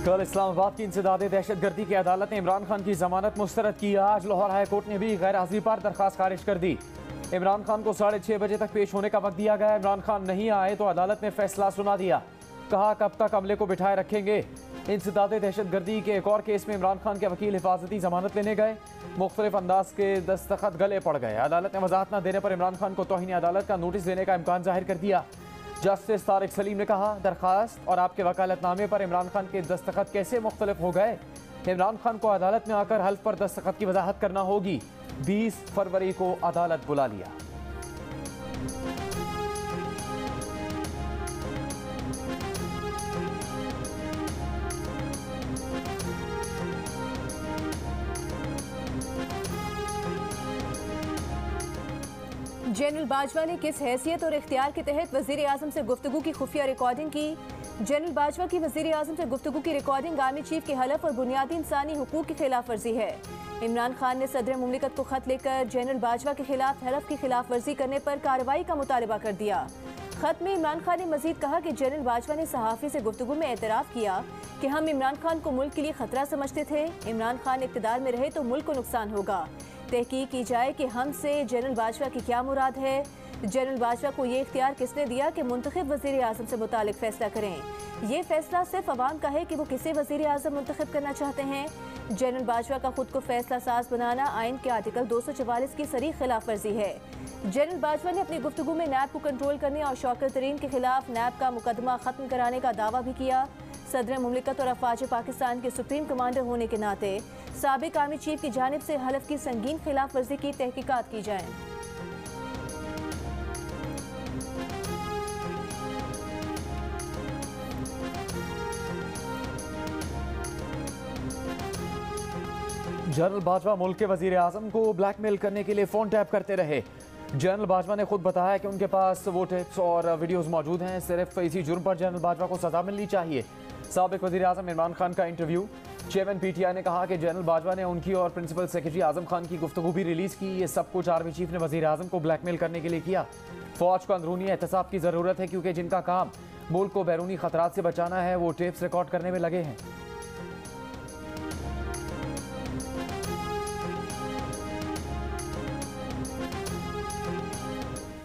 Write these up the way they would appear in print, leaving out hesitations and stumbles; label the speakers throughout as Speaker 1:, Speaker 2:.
Speaker 1: कल इस्लामाबाद की इंसदादे दहशतगर्दी की अदालत ने इमरान खान की जमानत मुस्तरद की। आज लाहौर हाई कोर्ट ने भी गैर हाजिरी पर दरखास्त खारिज कर दी। इमरान खान को 6:30 बजे तक पेश होने का वक्त दिया गया। इमरान खान नहीं आए तो अदालत ने फैसला सुना दिया। कहा कब तक अमले को बिठाए रखेंगे। इंसदादे दहशतगर्दी के एक और केस में इमरान खान के वकील हिफाजती जमानत लेने गए। मुख्तलिफ अंदाज के दस्तखत गले पड़ गए। अदालत ने वजाहत न देने पर इमरान खान को तौहीन अदालत का नोटिस देने का इम्कान जाहिर कर दिया। जस्टिस तारिक सलीम ने कहा, दरखास्त और आपके वकालतनामे पर इमरान खान के दस्तखत कैसे मुख्तलिफ हो गए। इमरान खान को अदालत में आकर हल्फ पर दस्तखत की वजाहत करना होगी। 20 फरवरी को अदालत बुला लिया।
Speaker 2: जनरल बाजवा ने किस हैसियत और इख्तियार के तहत वजीर आजम से गुफ्तगू की खुफिया रिकॉर्डिंग की। जनरल बाजवा की वजीर आजम से गुफ्तगू की रिकॉर्डिंग आर्मी चीफ के हलफ और बुनियादी इंसानी हुकूक की खिलाफ वर्जी है। इमरान खान ने सदर मुमलिकत को खत लेकर जनरल बाजवा के खिलाफ हलफ की खिलाफ वर्जी करने पर कार्रवाई का मुतालबा कर दिया। खत में इमरान खान ने मजीद कहा कि जनरल बाजवा ने सहाफ़ी से गुफ्तगू में एतराफ़ किया कि हम इमरान खान को मुल्क के लिए खतरा समझते थे। इमरान खान इक़्तिदार में रहे तो मुल्क को नुकसान होगा। तहकीक की जाए कि हमसे जनरल बाजवा की क्या मुराद है। जनरल बाजवा को ये इख्तियार किसने दिया कि मुंतखब वज़ीर आज़म से मुतालिक फ़ैसला करें। ये फैसला सिर्फ अवाम का है कि वो किसे वज़ीर आज़म मुंतखब करना चाहते हैं। जनरल बाजवा का खुद को फैसला साज बनाना आइन के आर्टिकल 244 की सरीह खिलाफ वर्जी है। जनरल बाजवा ने अपनी गुफ्तगू में नैब को कंट्रोल करने और शौकत तरीन के खिलाफ नैब का मुकदमा ख़त्म कराने का दावा भी किया। सदर मुमलिकत और अफवाज पाकिस्तान के सुप्रीम कमांडर होने के नाते साबिक आर्मी चीफ की जानिब से हलफ की संगीन खिलाफ वर्जी की तहकीकात की जाए।
Speaker 1: जनरल बाजवा मुल्क के वजीर आजम को ब्लैकमेल करने के लिए फोन टैप करते रहे। जनरल बाजवा ने खुद बताया कि उनके पास वो टिप्स और वीडियोस मौजूद हैं। सिर्फ इसी जुर्म पर जनरल बाजवा को सजा मिलनी चाहिए। साबिक वजीर आजम इमरान खान का इंटरव्यू। चेयरमैन PTI ने कहा कि जनरल बाजवा ने उनकी और प्रिंसिपल सेक्रेटरी आजम खान की गुफ्तगू भी रिलीज की। ये सब कुछ आर्मी चीफ ने वजीर आजम को ब्लैकमेल करने के लिए किया। फौज को अंदरूनी एहतसाब की जरूरत है क्योंकि जिनका काम मुल्क को बैरूनी खतरात से बचाना है वो टेप्स रिकॉर्ड करने में लगे हैं।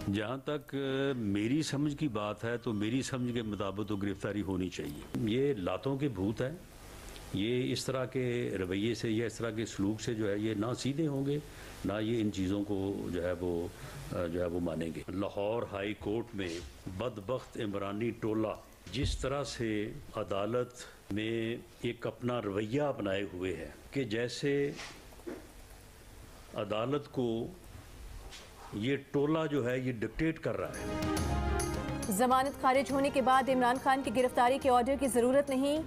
Speaker 3: जहाँ तक मेरी समझ की बात है तो मेरी समझ के मुताबिक तो गिरफ्तारी होनी चाहिए। ये लातों के भूत हैं। ये इस तरह के रवैये से या इस तरह के सलूक से जो है ये ना सीधे होंगे ना ये इन चीज़ों को जो है वो मानेंगे। लाहौर हाई कोर्ट में बदबख्त इमरानी टोला जिस तरह से अदालत में एक अपना रवैया अपनाए हुए है कि जैसे अदालत को ये टोला जो है ये डिक्टेट कर रहा है।
Speaker 2: जमानत खारिज होने के बाद इमरान खान की गिरफ्तारी के ऑर्डर की जरूरत नहीं।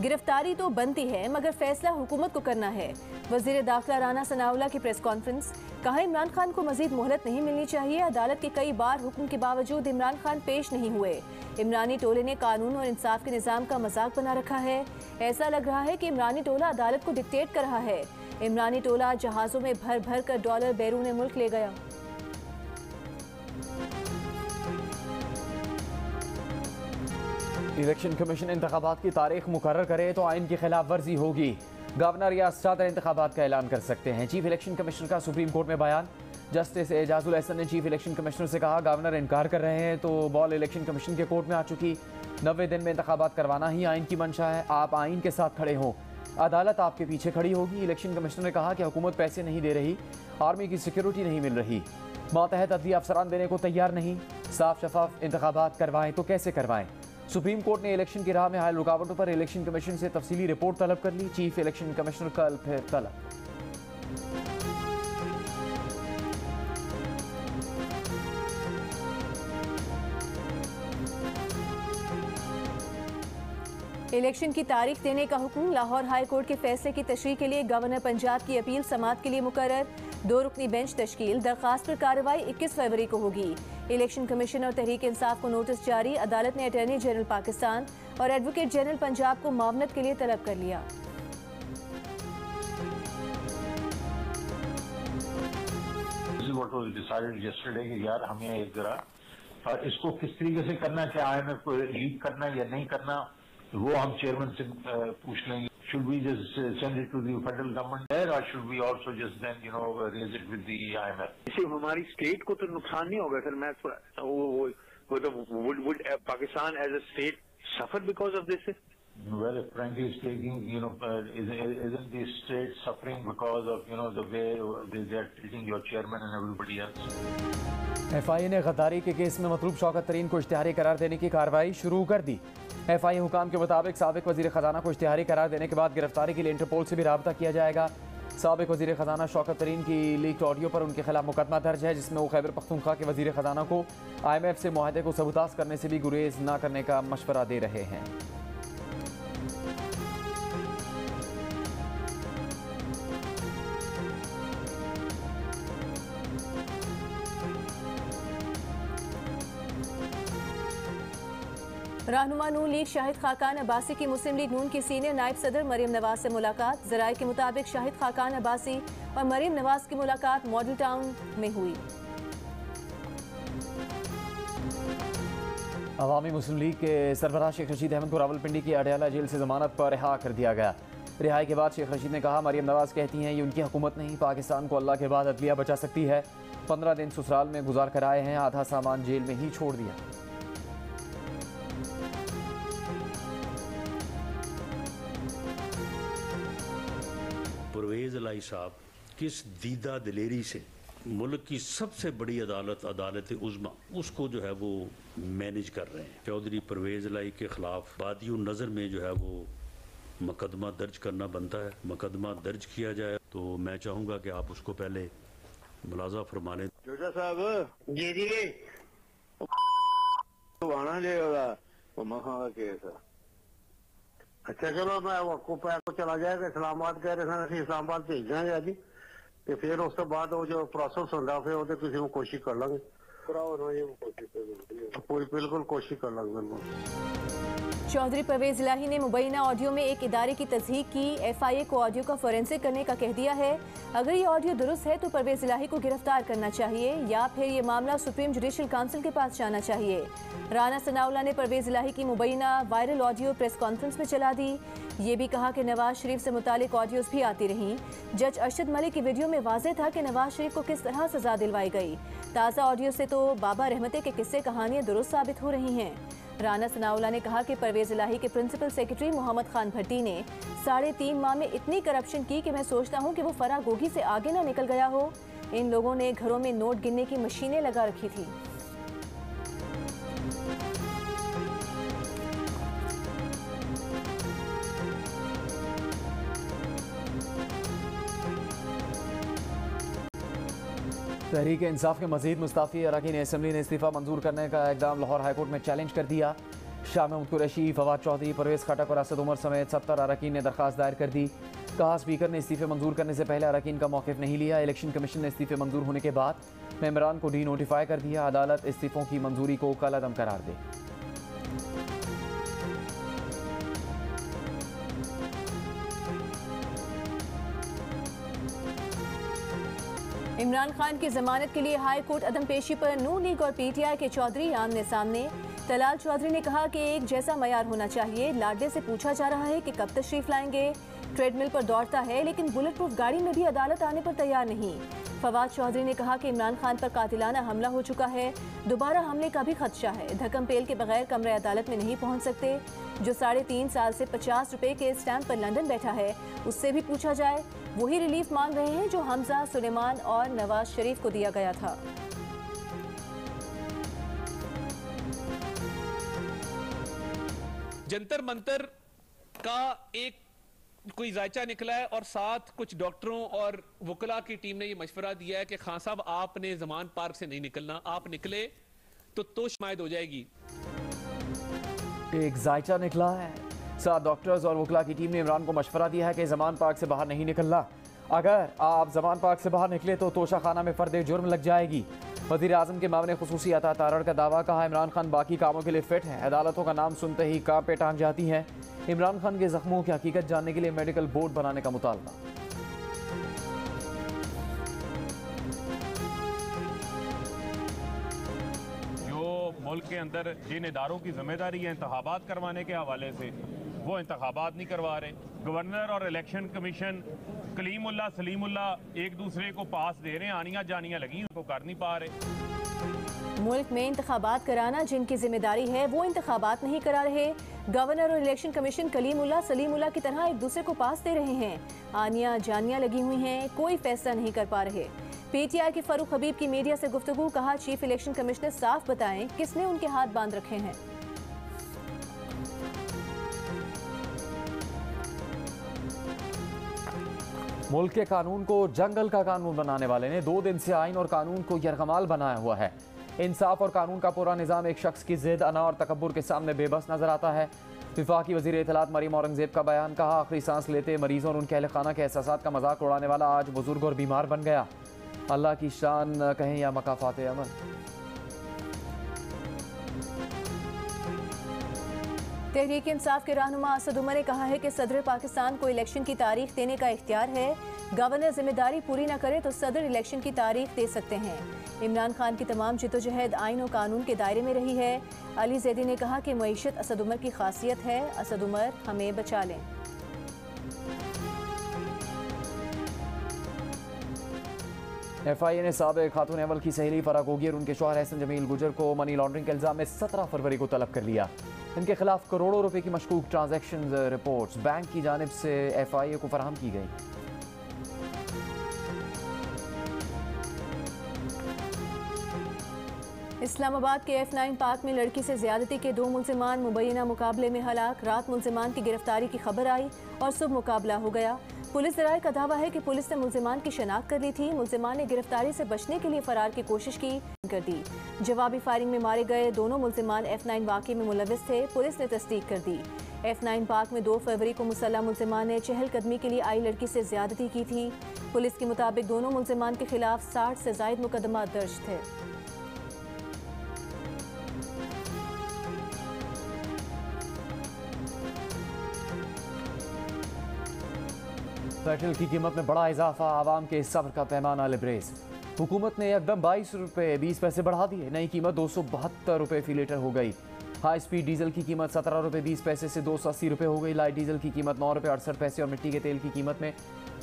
Speaker 2: गिरफ्तारी तो बनती है मगर फैसला हुकूमत को करना है। वजीर दाखिला राना सनाउल्लाह की प्रेस कॉन्फ्रेंस। कहा, इमरान खान को मजीद मोहलत नहीं मिलनी चाहिए। अदालत के कई बार हुक्म के बावजूद इमरान खान पेश नहीं हुए। इमरानी टोले ने कानून और इंसाफ के निज़ाम का मजाक बना रखा है। ऐसा लग रहा है कि इमरानी टोला अदालत को डिक्टेट कर रहा है। इमरानी टोला जहाज़ों में भर भर कर डॉलर बैरून मुल्क ले गया।
Speaker 1: इलेक्शन कमीशन इंतखाबात की तारीख मुकर्रर करे तो आइन की खिलाफ वर्जी होगी। गवर्नर या सदर इंतखाबात का ऐलान कर सकते हैं। चीफ इलेक्शन कमिश्नर का सुप्रीम कोर्ट में बयान। जस्टिस एजाजुल एहसन ने चीफ इलेक्शन कमिश्नर से कहा, गवर्नर इनकार कर रहे हैं तो बॉल इलेक्शन कमीशन के कोर्ट में आ चुकी। 90 दिन में इंतखाबात करवाना ही आइन की मंशा है। आप आइन के साथ खड़े हों, अदालत आपके पीछे खड़ी होगी। इलेक्शन कमिश्नर ने कहा कि हुकूमत पैसे नहीं दे रही, आर्मी की सिक्योरिटी नहीं मिल रही, मातहत अदलिया अफसरान देने को तैयार नहीं। साफ शफाफ इंतखाबात करवाएं तो कैसे करवाएं। सुप्रीम कोर्ट ने इलेक्शन की राह में हाल रुकावटों पर इलेक्शन कमीशन से तफसीली रिपोर्ट तलब कर ली। चीफ इलेक्शन कमिश्नर कल फिर तलब।
Speaker 2: इलेक्शन की तारीख देने का हुक्म। लाहौर हाई कोर्ट के फैसले की तशरीह के लिए गवर्नर पंजाब की अपील समाअत के लिए मुकर्रर। 2 रुकनी बेंच तश्कील। दरखास्त पर कार्रवाई 21 फरवरी को होगी। इलेक्शन कमीशन और तहरीक इंसाफ को नोटिस जारी। अदालत ने अटॉर्नी जनरल पाकिस्तान और एडवोकेट जनरल पंजाब को मामनत के लिए तलब कर लिया।
Speaker 4: यार हमें एक जरा इसको किस तरीके से करना, क्या IMF को लीड करना या नहीं करना, वो हम चेयरमैन से पूछ लेंगे. Should we just send it to the federal government there, or should we also just then, raise it with the IMF?
Speaker 5: इसे हमारी स्टेट को तो नुकसान नहीं होगा सर. मैं would Pakistan as a state suffer because of this?
Speaker 4: Well, frankly speaking, isn't the state suffering because of, the way they are treating your chairman and everybody else?
Speaker 1: FIA ने गद्दारी के case में मतलूब शौकत तरीन को इश्तिहारी करार देने की कार्रवाई शुरू कर दी. FIA हुकाम के मुताबिक साबिक वजीर खजाना को इश्तिहारी करार देने के बाद गिरफ्तारी के लिए इंटरपोल से भी राब्ता किया जाएगा. साबिक वजीर खजाना शौकत तरीन की लीक्ड ऑडियो पर उनके खिलाफ मुकदमा दर्ज है, जिसमें वो खैबर पख्तूनख्वा के वजीर खजाना को IMF से मुआहदे को सबूताज करने से भी गुरेज न करने का मशवरा दे रहे हैं.
Speaker 2: रहनुमा नून लीग शाहिद खाकान अब्बासी की मुस्लिम लीग नून की सीनियर नायब सदर मरीम नवाज से मुलाकात. ज़राए के मुताबिक शाहिद खाकान अब्बासी और मरीम नवाज की मुलाकात मॉडल टाउन में हुई.
Speaker 1: अवामी मुस्लिम लीग के सरबराह शेख रशीद अहमद को रावलपिंडी की अडयाला जेल से जमानत पर रिहा कर दिया गया. रिहाई के बाद शेख रशीद ने कहा, मरीम नवाज कहती हैं ये उनकी हुकूमत नहीं, पाकिस्तान को अल्लाह के बाद अदलिया बचा सकती है. 15 दिन ससुराल में गुजार कर आए हैं, आधा सामान जेल में ही छोड़ दिया.
Speaker 3: परवेज़ इलाही साहब किस दीदा दिलेरी से मुल्क की सबसे बड़ी अदालत अदालत उज़्मा उसको जो है वो मैनेज कर रहे हैं. चौधरी परवेज़ इलाही के खिलाफ बादियों नज़र में जो है वो मुकदमा दर्ज करना बनता है. मुकदमा दर्ज किया जाए तो मैं चाहूँगा कि आप उसको पहले मुलाजा फरमा लें.
Speaker 5: जोजा साहब जी जी तो आना लेगा वो मखा केस. अच्छा चलो मैं आपको पैक चला जाएगा. इस्लामाबाद कह रहे थे इस्लामाबाद भेज देंगे अभी तो फिर उस बाद वो जो प्रोसेस होगा फिर वो किसी को कोशिश कर लेंगे. बिल्कुल कोशिश कर लेंगे.
Speaker 2: चौधरी परवेज इलाही ने मुबैना ऑडियो में एक इदारे की तस्दीक की. FIA को ऑडियो का फोरेंसिक करने का कह दिया है. अगर ये ऑडियो दुरुस्त है तो परवेज इलाही को गिरफ्तार करना चाहिए या फिर ये मामला सुप्रीम जुडिशल काउंसिल के पास जाना चाहिए. राना सनाउल्लाह ने परवेज इलाही की मुबैना वायरल ऑडियो प्रेस कॉन्फ्रेंस में चला दी. ये भी कहा कि नवाज शरीफ से मुतालिक ऑडियोज भी आती रहीं. जज अरशद मलिक की वीडियो में वाज़ेह था कि नवाज शरीफ को किस तरह सजा दिलवाई गई. ताज़ा ऑडियो से तो बाबा रहमते के किस्से कहानियाँ दुरुस्त साबित हो रही हैं. राना सनाउल्लाह ने कहा कि परवेज इलाही के प्रिंसिपल सेक्रेटरी मोहम्मद खान भट्टी ने 3.5 माह में इतनी करप्शन की कि मैं सोचता हूं कि वो फराह गोगी से आगे ना निकल गया हो. इन लोगों ने घरों में नोट गिनने की मशीनें लगा रखी थी.
Speaker 1: तहरीक इंसाफ के मजीद मुस्ताफ़ी अरकान असम्बली ने इस्तीफ़ा मंजूर करने का इकदाम लाहौर हाईकोर्ट में चैलेंज कर दिया. शाह महमूद कुरैशी, फवाद चौधरी, परवेज़ खटक और असद उमर समेत 70 अरकान ने दरख्वास्त दायर कर दी. कहा, स्पीकर ने इस्तीफ़े मंजूर करने से पहले अरकान का मौक़िफ़ नहीं लिया. इलेक्शन कमीशन ने इस्तीफ़े मंजूर होने के बाद मेंबरान को डी नोटिफाई कर दिया. अदालत इस्तीफ़ों की मंजूरी को कलअदम करार दे.
Speaker 2: इमरान खान की जमानत के लिए हाई कोर्ट अदम पेशी पर नून लीग और PTI के चौधरी आमने सामने. तलाल चौधरी ने कहा कि एक जैसा मयार होना चाहिए. लाडले से पूछा जा रहा है कि कब तशरीफ लाएंगे. ट्रेडमिल पर दौड़ता है लेकिन बुलेट प्रूफ गाड़ी में भी अदालत आने पर तैयार नहीं. फवाद चौधरी ने कहा कि इमरान खान पर कातिलाना हमला हो चुका है, दोबारा हमले का भी खदशा है. धक्कम पेल के बगैर कमरे अदालत में नहीं पहुंच सकते. जो 3.5 साल से 50 रुपए के स्टैंप पर लंदन बैठा है उससे भी पूछा जाए. वही रिलीफ मांग रहे हैं जो हमजा, सुलेमान और नवाज शरीफ को दिया गया था.
Speaker 6: जंतर मंतर का एक कोई जायचा निकला है और साथ कुछ डॉक्टरों और वकला की टीम ने यह मशवरा दिया है कि खान साहब आपने जमान पार्क से नहीं निकलना, आप निकले तो शायद हो जाएगी.
Speaker 1: एक जायचा निकला है. 7 डॉक्टर्स और वकला की टीम ने इमरान को मशवरा दिया है कि जमान पार्क से बाहर नहीं निकलना. अगर आप जमान पार्क से बाहर निकले तो तोशा खाना में फर्द जुर्म लग जाएगी. वज़ीर आज़म के मामले खुसूसी अता तारड़ का दावा. कहा, इमरान खान बाकी कामों के लिए फिट है. अदालतों का नाम सुनते ही कांपे टांग जाती हैं. इमरान खान के जख्मों की हकीकत जानने के लिए मेडिकल बोर्ड बनाने का मुतालबा.
Speaker 7: जो मुल्क के अंदर जिन इदारों की जिम्मेदारी है इंतखाबात करवाने के हवाले से, वो इंतखाबात नहीं करवा रहे। गवर्नर और इलेक्शन कमीशन कलीमुल्ला सलीमुल्ला एक दूसरे को पास दे रहे हैं, आनियाँ जानियाँ लगी, उनको कर नहीं पा रहे।
Speaker 2: मुल्क में इंतखाबात कराना जिनकी जिम्मेदारी है वो इंतखाबात नहीं करा रहे। गवर्नर और इलेक्शन कमीशन कलीमुल्ला सलीमुल्ला की तरह एक दूसरे को पास दे रहे हैं, आनियाँ जानियाँ लगी हुई हैं, कोई फैसला नहीं कर पा रहे। पीटीआई के फारूक हबीब की मीडिया से गुफ्तगू, कहा चीफ इलेक्शन कमिश्नर साफ बताएं किसने उनके हाथ बांध रखे हैं।
Speaker 1: मुल्क के कानून को जंगल का कानून बनाने वाले ने 2 दिन से आइन और कानून को यरगमाल बनाया हुआ है। इंसाफ और कानून का पूरा निज़ाम एक शख्स की जिद, अना और तकब्बुर के सामने बेबस नजर आता है। वफाकी वज़ीर इत्तलात मरीम औरंगजेब का बयान, कहा आखिरी सांस लेते मरीजों और उनके अहल खाना के एहसासात का मजाक उड़ाने वाला आज बुजुर्ग और बीमार बन गया। अल्लाह की शान कहें या मकाफात अमल।
Speaker 2: तहरीक इंसाफ के रहनुमा असद उमर ने कहा है कि सदर पाकिस्तान को इलेक्शन की तारीख देने का इख्तियार है। गवर्नर जिम्मेदारी पूरी न करे तो सदर इलेक्शन की तारीख दे सकते हैं। इमरान खान की तमाम जिद्दोजहद आइन और कानून के दायरे में रही है। अली जैदी ने कहा कि मईशत असद उमर की खासियत है, असद उमर हमें बचा लें।
Speaker 1: FIA ने साबिक़ खातून अमल की सहेली फराग होगी और उनके शौहर एहसन जमील गुजर को मनी लॉन्ड्रिंग के इल्जाम में 17 फरवरी को तलब कर लिया। इनके खिलाफ करोड़ों रुपए की मशकूक ट्रांजैक्शन रिपोर्ट्स बैंक की जानिब से FIA को फराहम की गई।
Speaker 2: इस्लामाबाद के F9 पार्क में लड़की से ज्यादती के 2 मुल्जिमान मुबैना मुकाबले में हलाक। रात मुल्जिमान की गिरफ्तारी की खबर आई और सुबह मुकाबला हो गया। पुलिस ज़राए का दावा है कि पुलिस ने मुल्जिमान की शनाख्त कर ली थी। मुल्जिमान ने गिरफ्तारी से बचने के लिए फरार की कोशिश की कर दी। जवाबी फायरिंग में मारे गए दोनों मुल्जिमान F9 वाक़े में मुलविस थे, पुलिस ने तस्दीक कर दी। F9 पार्क में 2 फरवरी को मुसल्लह मुल्जिमान ने चहलकदमी के लिए आई लड़की से ज्यादती की थी। पुलिस के मुताबिक दोनों मुल्जिमान के खिलाफ 60 से ज़ायद मुकदमा दर्ज थे।
Speaker 1: पेट्रोल की कीमत में बड़ा इजाफा, आवाम के सब्र का पैमाना लिबरेज। हुकूमत ने एकदम 22 रुपये 20 पैसे बढ़ा दिए। नई कीमत 272 रुपये फी लीटर हो गई। हाई स्पीड डीजल की कीमत 17 रुपये 20 पैसे से 280 रुपये हो गई। लाइट डीजल की कीमत 9 रुपये 68 पैसे और मिट्टी के तेल की कीमत में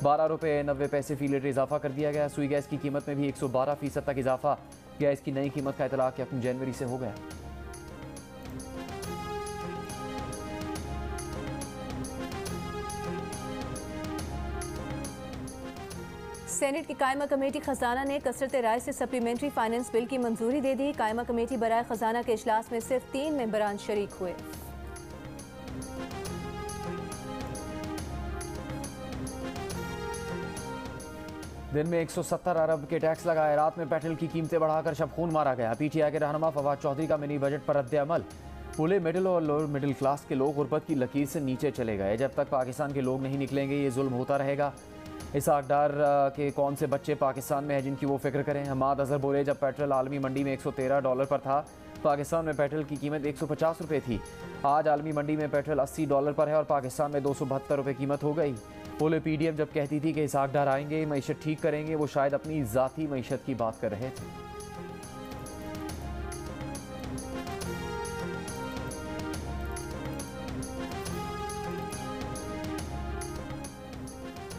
Speaker 1: 12 रुपये 90 पैसे फी लीटर इजाफा कर दिया गया। सुई गैस की कीमत में भी 112% तक इजाफा। गैस की नई कीमत का इतलाक 1 जनवरी से हो गया।
Speaker 2: सेनेट की कायमा कमेटी खजाना ने कसरत राय से सप्लीमेंट्री फाइनेंस बिल की मंजूरी दे दी। कायमा कमेटी बराए खजाना के इजलास में सिर्फ 3 मेंबरान शरीक हुए।
Speaker 1: दिन में 170 अरब के टैक्स लगाए। रात में पेट्रोल की कीमतें बढ़ाकर शब खून मारा गया। PTI के रहनुमा फवाद चौधरी का मिनी बजट पर रद्द-ए-अमल। पूरे मिडिल और लोअर मिडिल क्लास के लोग गुर्बत की लकीर से नीचे चले गए। जब तक पाकिस्तान के लोग नहीं निकलेंगे ये जुल्म होता रहेगा। इसहाक डार के कौन से बच्चे पाकिस्तान में हैं जिनकी वो फिक्र करें। हमाद अजहर बोले, जब पेट्रोल आलमी मंडी में $113 पर था, पाकिस्तान में पेट्रोल की कीमत 150 रुपये थी। आज आलमी मंडी में पेट्रोल $80 पर है और पाकिस्तान में 272 रुपये कीमत हो गई। बोले PDM जब कहती थी कि इसहाक डार आएंगे, मईशत ठीक करेंगे, वो शायद अपनी ज़ाती मईशत की बात कर रहे थे।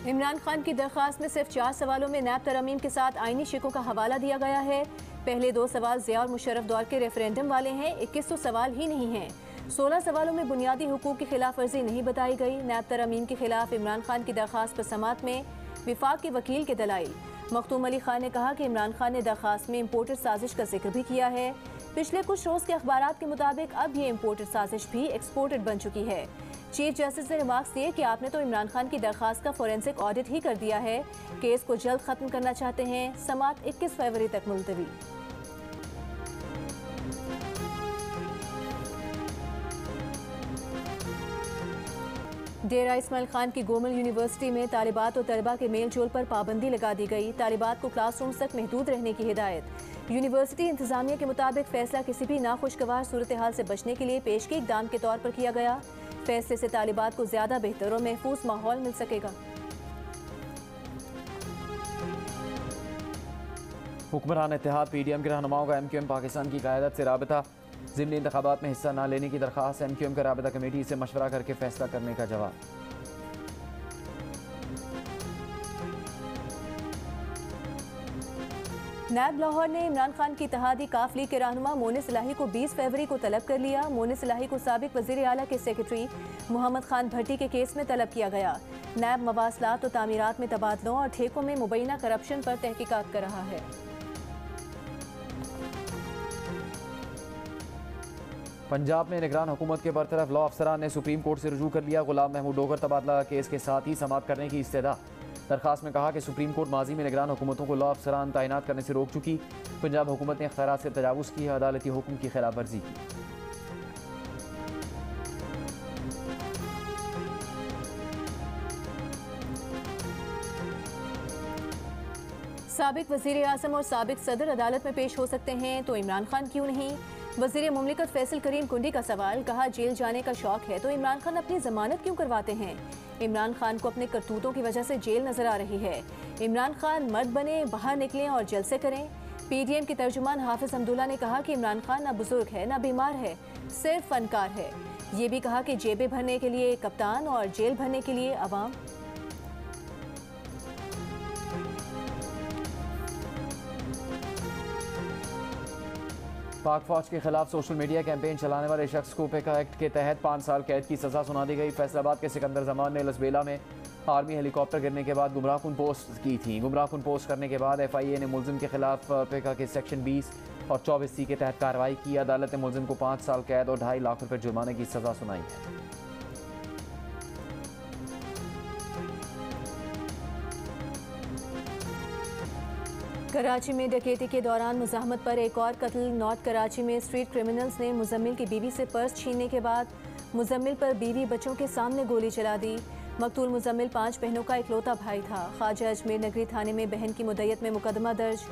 Speaker 2: इमरान खान की दरख्वास्त में सिर्फ 4 सवालों में नैब तरमीम के साथ आईनी शिकों का हवाला दिया गया है। पहले 2 सवाल ज़िया और मुशर्रफ दौर के रेफरेंडम वाले हैं। 2100 सवाल ही नहीं हैं। 16 सवालों में बुनियादी हुकूक की खिलाफ वर्जी नहीं बताई गई। नैब तरमीम के खिलाफ इमरान खान की दरख्वास्त पर समात में विफाक के वकील के दलाइल। मखदूम अली खान ने कहा कि इमरान खान ने दरख्वास्त में इम्पोर्टेड साजिश का जिक्र भी किया है। पिछले कुछ रोज़ के अखबारात के मुताबिक अब ये इम्पोर्टेड साजिश भी एक्सपोर्टेड बन चुकी है। चीफ जस्टिस ने रिमार्क्स दिए कि आपने तो इमरान खान की दरख्वास्त का फोरेंसिक ऑडिट ही कर दिया है, केस को जल्द खत्म करना चाहते हैं। समात 21 फरवरी तक मुलतवी। डेरा इस्माइल खान की गोमल यूनिवर्सिटी में तालिबात और तलबा के मेल जोल पर पाबंदी लगा दी गई। तालिबात को क्लासरूम्स तक महदूद रहने की हिदायत। यूनिवर्सिटी इंतजामिया के मुताबिक फैसला किसी भी नाखुशगवार सूरत हाल से बचने के लिए पेशगी इक़दाम के तौर पर किया गया। फैसले से तालिबात को ज्यादा बेहतर और महफूज माहौल मिल सकेगा।
Speaker 1: हुक्मरान इत्तेहाद PDM के रहनुमाओं का MQM पाकिस्तान की क़यादत से राबता। ज़िमनी इंतखाबात में हिस्सा न लेने की दरख्वास्त, MQM का राबिता कमेटी से मशवरा करके फैसला करने का जवाब।
Speaker 2: नैब लाहौर ने इमरान खान की इत्तेहादी काफ लीग के रहनुमा मोनिस इलाही को 20 फरवरी को तलब कर लिया। मोनिस इलाही को साबिक वज़ीर आला के सेक्रेटरी मोहम्मद खान भट्टी के केस में तलब किया गया। नैब मवासलात और तामीरात में तबादलों और ठेकों में मुबैना करप्शन पर तहकीकात कर रहा है।
Speaker 1: पंजाब में निगरान हुकूमत के बरतरफ लॉ अफसरान ने सुप्रीम कोर्ट से रुजू कर लिया। गुलाम महमूद डोगर तबादला केस के साथ ही समाअत करने की इस्तदा। दरखास्त में कहा कि सुप्रीम कोर्ट माजी में निगरान हुकूमतों को लॉ अफसरान तैनात करने से रोक चुकी। पंजाब हुकूमत ने इख्तियारात से तजावुज़ की, अदालती हुक्म की खिलाफ वर्जी की।
Speaker 2: साबिक वज़ीर आज़म और साबिक सदर अदालत में पेश हो सकते हैं तो इमरान खान क्यों नहीं? वज़ीर मुमलिकत फैसल करीम कुंडी का सवाल। कहा, जेल जाने का शौक है तो इमरान खान अपनी जमानत क्यों करवाते हैं? इमरान खान को अपने करतूतों की वजह से जेल नजर आ रही है। इमरान खान मर्द बने, बाहर निकलें और जलसे करें। PDM के तर्जुमान हाफिज अब्दुल्ला ने कहा कि इमरान खान ना बुजुर्ग है ना बीमार है, सिर्फ फनकार है। ये भी कहा कि जेबें भरने के लिए कप्तान और जेल भरने के लिए अवाम।
Speaker 1: पाक फौज के खिलाफ सोशल मीडिया कैंपेन चलाने वाले शख्स को पेका एक्ट के तहत 5 साल कैद की सजा सुना दी गई। फैसलाबाद के सिकंदर जमान ने लसबेला में आर्मी हेलीकॉप्टर गिरने के बाद गुमराहकुन पोस्ट की थी। गुमराहकुन पोस्ट करने के बाद FIA ने मुलजिम के खिलाफ पेका के सेक्शन 20 और 24C के तहत कार्रवाई की। अदालत ने मुलजिम को 5 साल कैद और 2.5 लाख रुपए जुर्माने की सजा सुनाई है।
Speaker 2: कराची में डकैती के दौरान मुज़ाहमत पर एक और कत्ल। नॉर्थ कराची में स्ट्रीट क्रिमिनल्स ने मुजम्मिल की बीवी से पर्स छीनने के बाद मुजम्मिल पर बीवी बच्चों के सामने गोली चला दी। मकतूल मुजम्मिल 5 बहनों का इकलौता भाई था। ख्वाजा अजमेर नगरी थाने में बहन की मुद्दत में मुकदमा दर्ज।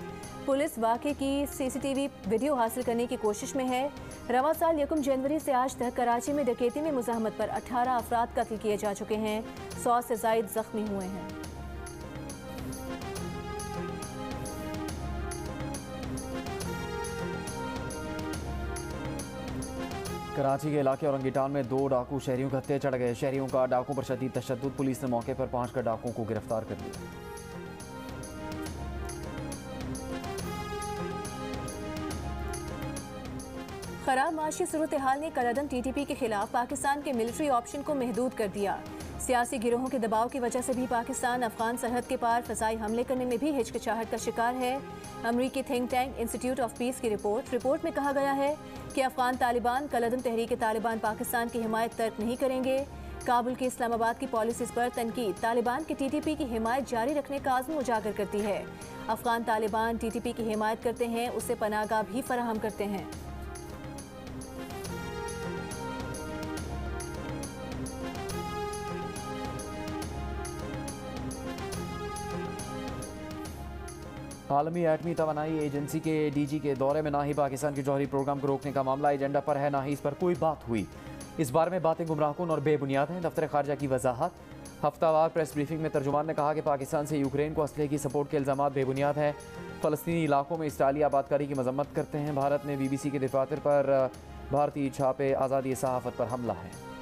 Speaker 2: पुलिस वाक़े की CCTV वीडियो हासिल करने की कोशिश में है। रवा साल 1 जनवरी से आज तक कराची में डकैती में मुज़ाहमत पर 18 अफराद कत्ल किए जा चुके हैं। 100 से ज़ायद जख्मी हुए हैं।
Speaker 1: कराची के इलाके औरंगी टाउन में 2 डाकू शहरियों के हत्थे चढ़ गए। शहरियों का डाकुओं पर शदीद तशद्दुद। पुलिस ने मौके पर पहुंचकर डाकुओं को गिरफ्तार कर लिया।
Speaker 2: खराब माशी सूरत हाल ने कलअदम TTP के खिलाफ पाकिस्तान के मिलिट्री ऑप्शन को महदूद कर दिया। सियासी गिरोहों के दबाव की वजह से भी पाकिस्तान अफगान सरहद के पार फ़िज़ाई हमले करने में भी हिचकिचाहट का शिकार है। अमरीकी think tank institute of peace की रिपोर्ट में कहा गया है कि अफगान तालिबान कलअदम तहरीक तालिबान पाकिस्तान की हिमायत तर्क नहीं करेंगे। काबुल की इस्लामाबाद की पॉलिसीज़ पर तनकीद तालिबान की TTP की हिमायत जारी रखने का आज़म उजागर करती है। अफगान तालिबान TTP की हिमायत करते हैं, उससे पनाहगाह भी फराहम करते हैं।
Speaker 1: आलमी एटमी तवानाई एजेंसी के DG के दौरे में ना ही पाकिस्तान के जौहरी प्रोग्राम को रोकने का मामला एजेंडा पर है, ना ही इस पर कोई बात हुई। इस बारे में बातें गुमराहकुन और बेबुनियाद हैं। दफ्तर खारजा की वजाहत। हफ्तावार प्रेस ब्रीफिंग में तर्जुमान ने कहा कि पाकिस्तान से यूक्रेन को असलहे की सपोर्ट के इल्ज़ामात बेबुनियाद हैं। फ़लस्तीनी इलाकों में इसराइली आबादकारी की मजम्मत करते हैं। भारत ने BBC के दफातर पर भारतीय छापे आज़ादी सहाफ़त पर हमला है।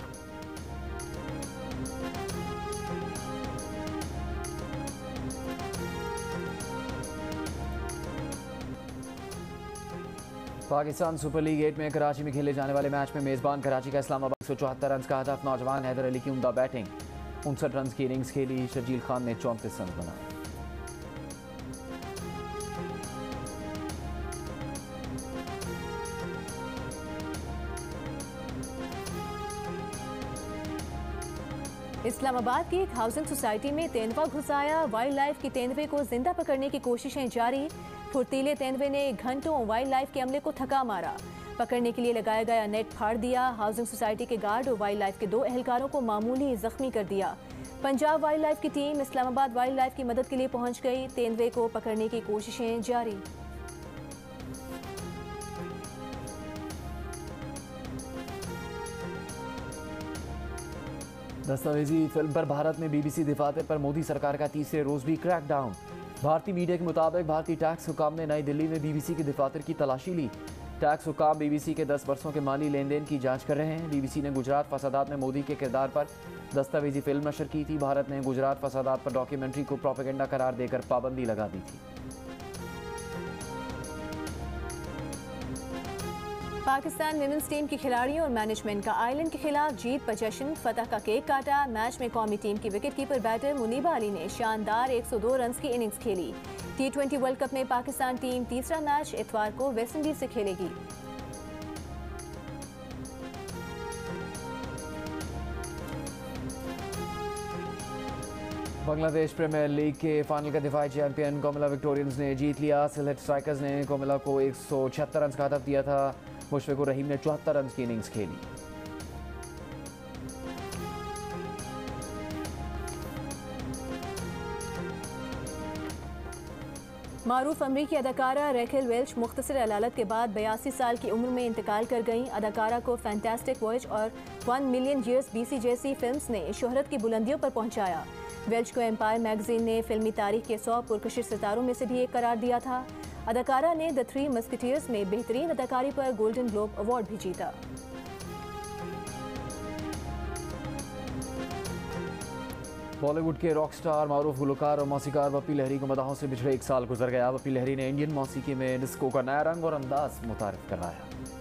Speaker 1: पाकिस्तान सुपर लीग 8 में कराची में खेले जाने वाले मैच में मेज़बान कराची का इस्लामाबाद 174 रन का हदफ। नौजवान हैदर अली की उम्दा बैटिंग। 59 रन की इनिंग्स खेली। शर्जील खान ने 34 रन बनाए।
Speaker 2: इस्लामाबाद की एक हाउसिंग सोसाइटी में तेंदुआ घुस आया। वाइल्ड लाइफ की तेंदुए को जिंदा पकड़ने की कोशिशें जारी। फुर्तीले तेंदुए ने घंटों वाइल्ड लाइफ के अमले को थका मारा। पकड़ने के लिए लगाया गया नेट फाड़ दिया। हाउसिंग सोसाइटी के गार्ड और वाइल्ड लाइफ के 2 एहलकारों को मामूली जख्मी कर दिया। पंजाब वाइल्ड लाइफ की टीम इस्लामाबाद वाइल्ड लाइफ की मदद के लिए पहुंच गई। तेंदुए को पकड़ने की कोशिशें जारी।
Speaker 1: दस्तावेजी फिल्म पर भारत में BBC दफातर पर मोदी सरकार का तीसरे रोज भी क्रैकडाउन। भारतीय मीडिया के मुताबिक भारतीय टैक्स हुकाम ने नई दिल्ली में BBC के दफातर की तलाशी ली। टैक्स हुकाम बीबीसी के 10 बरसों के माली लेन देन की जांच कर रहे हैं। बीबीसी ने गुजरात फसादात में मोदी के किरदार पर दस्तावेजी फिल्म नशर की थी। भारत ने गुजरात फसादात पर डॉक्यूमेंट्री को प्रोपेगेंडा करार देकर पाबंदी लगा दी थी।
Speaker 2: पाकिस्तान विमेंस टीम की खिलाड़ियों और मैनेजमेंट का आयरलैंड के खिलाफ जीत पर जश्न, फतह का केक काटा। मैच में कौमी टीम की विकेटकीपर बैटर मुनीबा अली ने शानदार 102 रन की इनिंग्स खेली। T20 वर्ल्ड कप में पाकिस्तान टीम तीसरा मैच इतवार को वेस्टइंडीज से खेलेगी।
Speaker 1: बांग्लादेश प्रीमियर लीग के फाइनल का दिफाई चैंपियन कोमिला विक्टोरियंस ने जीत लिया। सिलेट स्ट्राइकर्स ने कोमिला को 176 रन का हदफ दिया था। मुशफिकुर रहीम ने 74 रन की इनिंग्स खेली।
Speaker 2: मारूफ अमरीकी अदाकारा रेचल वेल्च मुख्तसर अदालत के बाद 82 साल की उम्र में इंतकाल कर गईं। अदाकारा को फैंटास्टिक वॉयज और 1 मिलियन ईयर्स बीसी जैसी फिल्म्स ने शोहरत की बुलंदियों पर पहुंचाया। वेल्च को एम्पायर मैगजीन ने फिल्मी तारीख के 100 पुरकशिश सितारों में से भी एक करार दिया था। अदाकारा ने द 3 मस्केटियर्स में बेहतरीन अदाकारी पर गोल्डन ग्लोब अवार्ड भी जीता।
Speaker 1: बॉलीवुड के रॉक स्टार मारूफ गुलकार और मौसीकार बप्पी लहरी को मदाहों से पिछले 1 साल गुजर गया। बप्पी लहरी ने इंडियन मौसीकी में डिस्को का नया रंग और अंदाज मुतारिफ कराया।